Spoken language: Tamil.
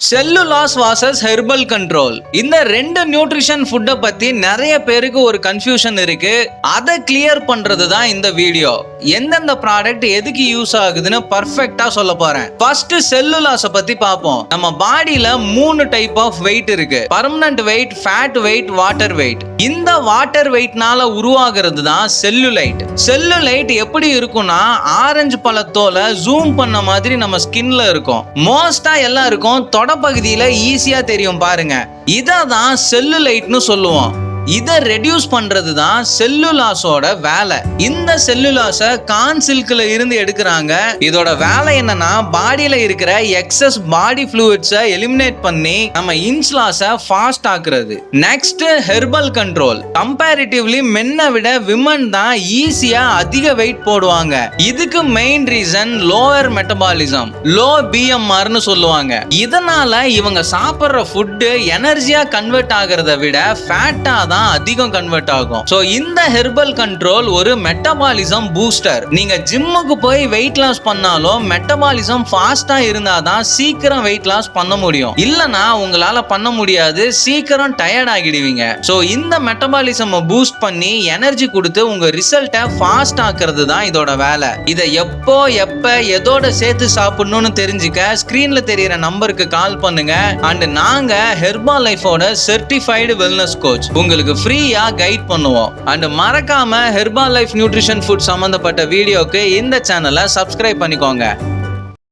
Cellulase versus herbal control. இந்த ரெண்டு நியூட்ரிஷன் ஃபுட்டை பத்தி நிறைய பேருக்கு ஒரு கன்ஃபியூஷன் இருக்கு. அதை கிளியர் பண்றது தான் இந்த வீடியோ. எந்தெந்த ப்ராடக்ட் எதுக்கு யூஸ் ஆகுதுன்னு பர்ஃபெக்ட்டா சொல்ல போறேன். ஃபர்ஸ்ட் செல்லுலாஸை பத்தி பார்ப்போம். நம்ம பாடியில 3 டைப் ஆஃப் வெயிட் இருக்கு. Permanent weight, fat weight, water weight. இந்த வாட்டர் வெயிட்னால உருவாகிறது தான் செல்லுலைட். செல்லுலைட் எப்படி இருக்கும்னா ஆரஞ்சு பழத்தோல ஜூம் பண்ண மாதிரி நம்ம ஸ்கின்ல இருக்கும். மோஸ்டா எல்லாருக்கும் பகுதியில ஈஸியா தெரியும் பாருங்க. இததான் செல்லுலைட்னு சொல்லுவோம். இதை ரெடியூஸ் பண்றது தான் செல்லுலாஸோட வேலை. இந்த செல்லுலாஸை கார்ன் சில்க்ல இருந்து எடுக்கிறாங்க. இதோட வேலை என்னன்னா பாடியில இருக்கிற எக்ஸஸ் பாடி ஃப்ளூயிட்ஸை எலிமினேட் பண்ணி நம்ம இன்ச் லாஸை ஃபாஸ்ட் ஆக்குறது. Next herbal control. கம்பேரிட்டிவ்லி மென்னை விட விமன் தான் ஈஸியா அதிக வெயிட் போடுவாங்க. இதுக்கு main reason lower metabolism, low பிஎம்ஆர்னு சொல்லுவாங்க. இதனால இவங்க சாப்பிடுற ஃபுட்டு எனர்ஜியா கன்வெர்ட் ஆகிறத விட ஃபேட்டா தான் அதிகம் கன்வெர்ட் ஆகும். சோ இந்த ஹெர்பல் கண்ட்ரோல் ஒரு மெட்டபாலிசம் பூஸ்டர். நீங்க ஜிம்முக்கு போய் வெயிட் லாஸ் பண்ணாலும் மெட்டபாலிசம் ஃபாஸ்டா இருந்தாதான் சீக்கிரம் வெயிட் லாஸ் பண்ண முடியும். இல்லனா உங்களால பண்ண முடியாது, சீக்கிரம் டயர்ட் ஆகிடுவீங்க. சோ இந்த மெட்டபாலிசம் பூஸ்ட் பண்ணி எனர்ஜி கொடுத்து உங்க ரிசல்ட்டை ஃபாஸ்ட் ஆக்குறது தான் இதோட வேலை. இதை எப்போ எப்ப எதோட சேர்த்து சாப்பிடணும்னு தெரிஞ்சுக்க ஸ்கிரீன்ல தெரியற நம்பருக்கு கால் பண்ணுங்க. அண்ட் நாங்க ஹெர்பா லைஃபோட சர்டிஃபைடு வெல்னஸ் கோச் உங்களுக்கு ஃப்ரீயா கைட் பண்ணுவோம். அண்ட் மறக்காம ஹெர்பா லைஃப் நியூட்ரிஷன் ஃபுட் சம்பந்தப்பட்ட வீடியோக்கு இந்த சேனலை சப்ஸ்கிரைப் பண்ணிக்கோங்க.